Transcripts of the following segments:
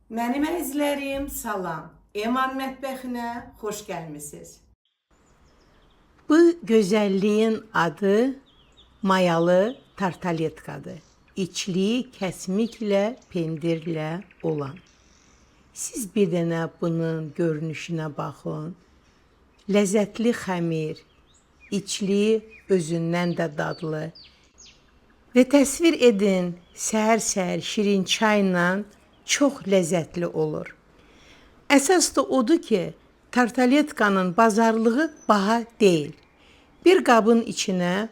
Mənim əzizlərim, salam. Eman mətbəxinə xoş gəlmisiniz. Bu gözəlliyin adı mayalı tartaletkadır. İçliyi kəsmiklə, pendirlə olan. Siz bir dənə bunun görünüşünə baxın. Ləzzətli xəmir, içliyi özündən də dadlı. Və təsvir edin, səhər-səhər şirin çayla çox ləzzətli olur. Əsas da odur ki, tartaletkanın bazarlığı baha deyil. Bir qabın içinə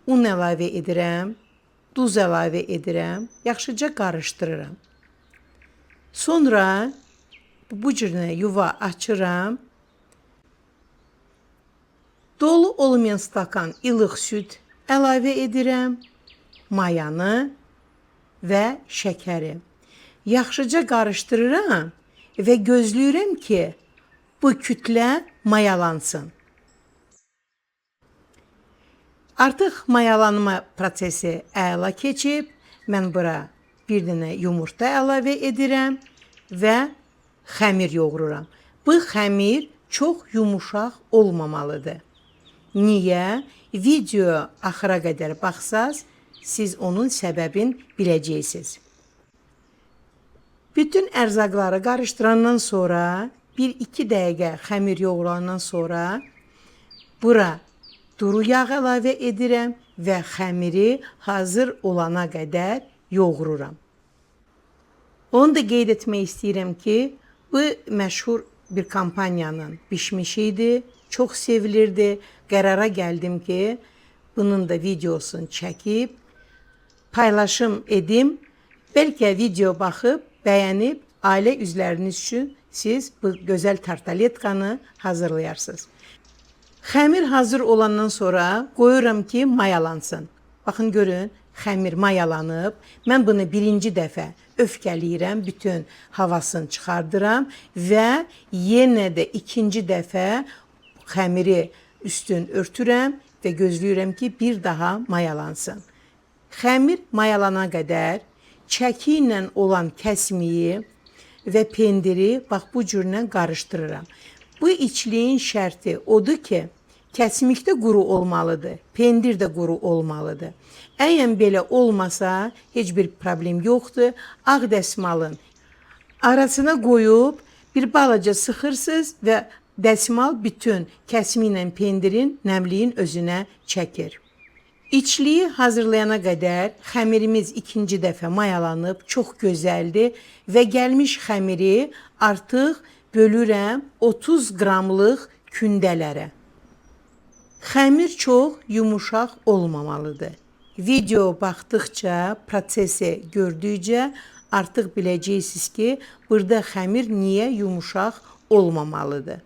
un əlavə edirəm, duz əlavə edirəm, yaxşıca qarışdırıram. Sonra bu cürünə yuva açıram. Dolu olmayan stakan ilıq süd əlavə edirəm, mayanı və şəkəri. Yaxşıca qarışdırıram və gözləyirəm ki, bu kütlə mayalansın. Artıq mayalanma prosesi əla keçib. Mən bura bir dənə yumurta əlavə edirəm və xəmir yoğururam. Bu xəmir çox yumuşaq olmamalıdır. Niyə? Video axıra qədər baxsaz, siz onun səbəbini biləcəksiniz. Bütün ərzaqları qarışdırandan sonra 1-2 dəqiqə xəmir yoğurandan sonra bura duru yağ əlavə edirəm və xəmiri hazır olana qədər yoğururam. Onu da qeyd etmək istəyirəm ki, bu məşhur bir kampaniyanın bişmişi idi, çox sevilirdi. Qərara gəldim ki, bunun da videosunu çəkib, paylaşım edim. Bəlkə video baxıb, bəyənib, ailə üzvləriniz üçün siz bu gözəl tartaletkanı hazırlayarsınız. Xəmir hazır olandan sonra qoyuram ki, mayalansın. Baxın, görün, xəmir mayalanıb. Mən bunu birinci dəfə öfkələyirəm, bütün havasını çıxardıram və yenə də ikinci dəfə xəmiri üstün örtürəm və gözləyirəm ki, bir daha mayalansın. Xəmir mayalana qədər çəki ilə olan kəsmiyi və pendiri bax bu cürlə qarışdırıram. Bu içliyin şərti odur ki, kəsmikdə quru olmalıdır, pendir də quru olmalıdır. Əgər belə olmasa, heç bir problem yoxdur. Ağ dəsmalın arasına qoyub bir balaca sıxırsınız və dəsmal bütün kəsmi ilə pendirin nəmliyin özünə çəkir. İçliyi hazırlayana qədər xəmirimiz ikinci dəfə mayalanıb, çox gözəldir və gəlmiş xəmiri artıq bölürəm 30 qramlıq kündələrə. Xəmir çox yumuşaq olmamalıdır. Video baxdıqca, prosesi gördükcə artıq biləcəksiniz ki, burada xəmir niyə yumuşaq olmamalıdır.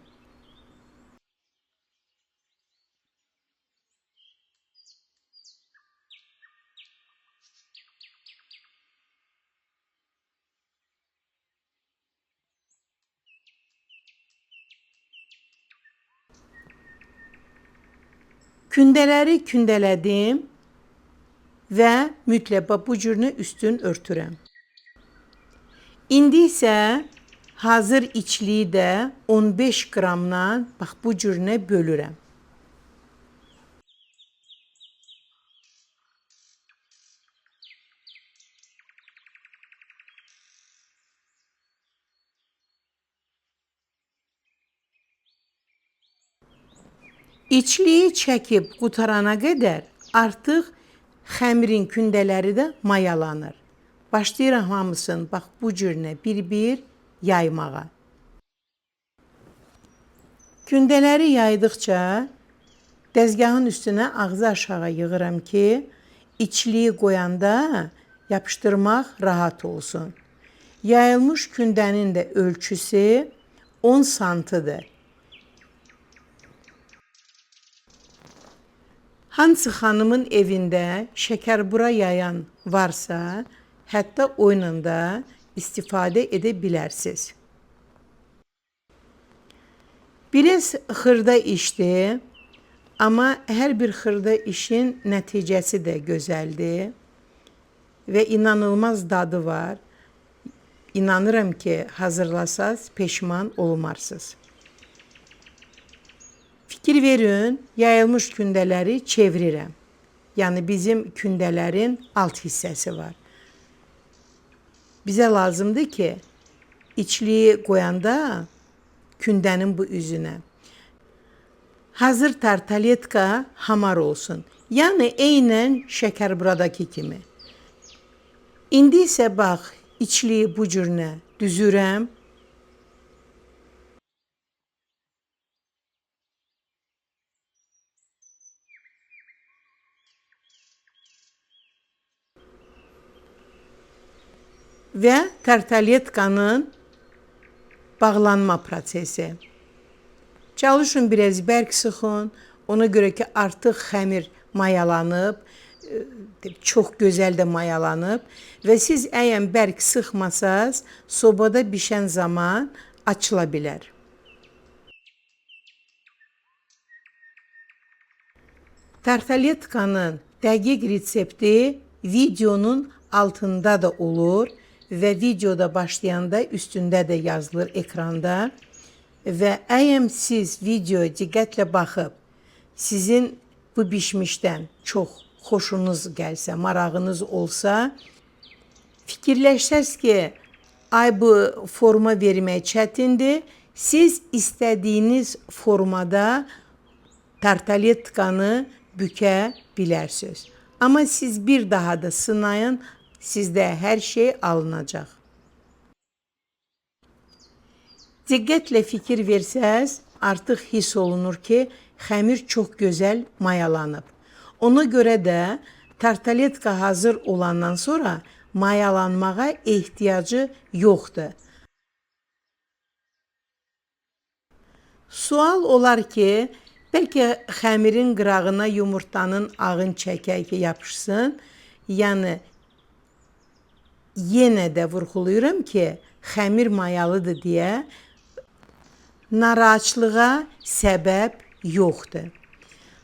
Kündələri kündələdim və mütləq bu cürünü üstün örtürəm. İndi isə hazır içliyi də 15 qramdan bax bu cürünə bölürəm. İçliyi çəkib qutarana qədər artıq xəmirin kündələri də mayalanır. Başlayıram hamısını bax bu cürünə bir-bir yaymağa. Kündələri yaydıqca dəzgahın üstünə ağzı aşağı yığıram ki, içliyi qoyanda yapışdırmaq rahat olsun. Yayılmış kündənin də ölçüsü 10 santıdır. Hansı xanımın evində şəkərbura yayan varsa, hətta oyununda istifadə edə bilərsiniz. Biraz xırda işdir, amma hər bir xırda işin nəticəsi də gözəldir və inanılmaz dadı var. İnanıram ki hazırlasaz peşman olmarsınız. Fikir verin, yayılmış kündələri çevirirəm. Yəni bizim kündələrin alt hissəsi var. Bizə lazımdır ki, içliyi qoyanda kündənin bu üzünə hazır tartaletka hamar olsun. Yəni eynən şəkərburadakı kimi. İndi isə bax, içliyi bu cürünə düzürəm. Və tartaletkanın bağlanma prosesi. Çalışın biraz bərk sıxın. Ona görə ki, artıq xəmir mayalanıb, çox gözəl də mayalanıb və siz əgər bərk sıxmasaz, sobada bişən zaman açıla bilər. Tartaletkanın dəqiq resepti videonun altında da olur və videoda başlayanda üstündə də yazılır ekranda. Və əgər siz videoya diqqətlə baxıb, sizin bu bişmişdən çox xoşunuz gəlsə, marağınız olsa, fikirləşsəz ki, ay bu forma vermək çətindir, siz istədiyiniz formada tartaletkanı bükę bilərsiniz. Amma siz bir daha da sınayın, sizdə hər şey alınacaq. Diqqətlə fikir versəz, artıq hiss olunur ki, xəmir çox gözəl mayalanıb. Ona görə də tartaletka hazır olandan sonra mayalanmağa ehtiyacı yoxdur. Sual olar ki, bəlkə xəmirin qırağına yumurtanın ağın çəkək ki, yapışsın. Yəni, yenə də vurğulayıram ki, xəmir mayalıdır deyə narahatçılığa səbəb yoxdur.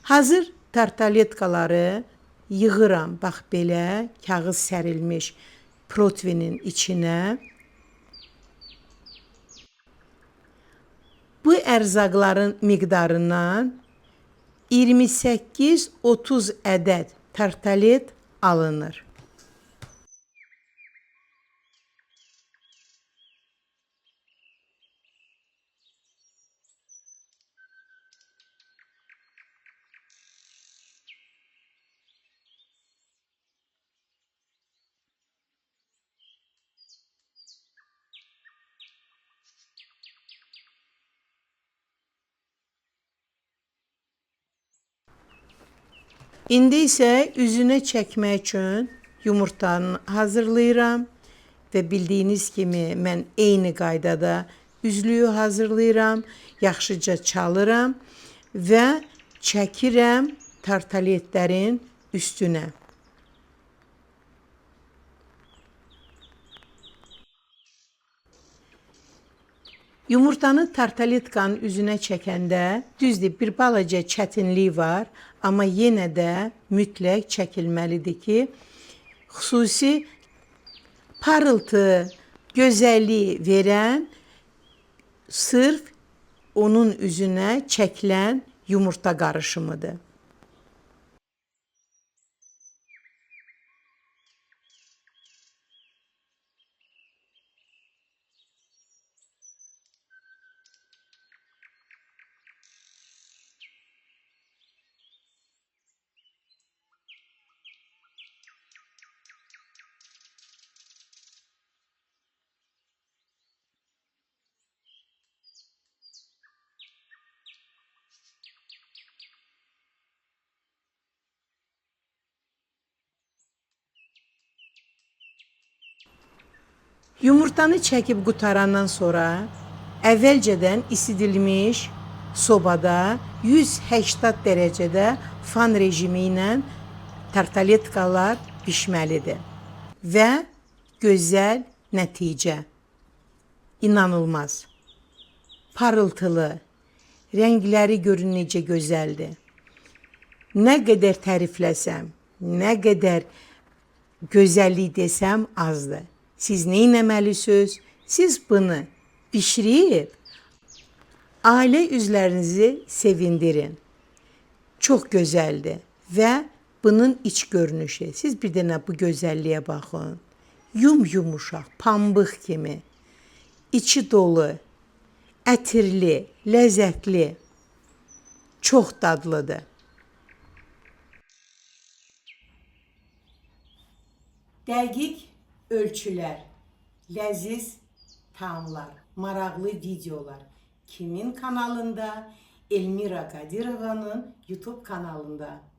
Hazır tartaletkaları yığıram, bax belə, kağız sərilmiş protvinin içinə. Bu ərzaqların miqdarından 28-30 ədəd tartalet alınır. İndi isə üzünə çəkmək üçün yumurtanı hazırlayıram və bildiyiniz kimi mən eyni qaydada üzlüyü hazırlayıram, yaxşıca çalıram və çəkirəm tartaletlərin üstünə. Yumurtanı tartaletkanın üzünə çəkəndə düzdür, bir balaca çətinlik var, amma yenə də mütləq çəkilməlidir ki, xüsusi parıltı, gözəllik verən sırf onun üzünə çəkilən yumurta qarışımıdır. Yumurtanı çəkib qutarandan sonra əvvəlcədən isidilmiş sobada 180 dərəcədə fan rejimi ilə tartaletkalar bişməlidir. Və gözəl nəticə. İnanılmaz. Parıltılı, rəngləri görün necə gözəldir. Nə qədər tərifləsəm, nə qədər gözəllik desəm azdır. siz nə etməlisiniz? Siz bunu bişirib ailə üzvlərinizi sevindirin. Çox gözəldir və bunun iç görünüşü. Siz bir dənə bu gözəlliyə baxın. Yumuşaq, pambıq kimi. İçi dolu, ətirli, ləzzətli. Çox dadlıdır. Dəqiq ölçülər, ləziz taamlar, maraqlı videolar. Kimin kanalında? Elmira Qadirovanın YouTube kanalında.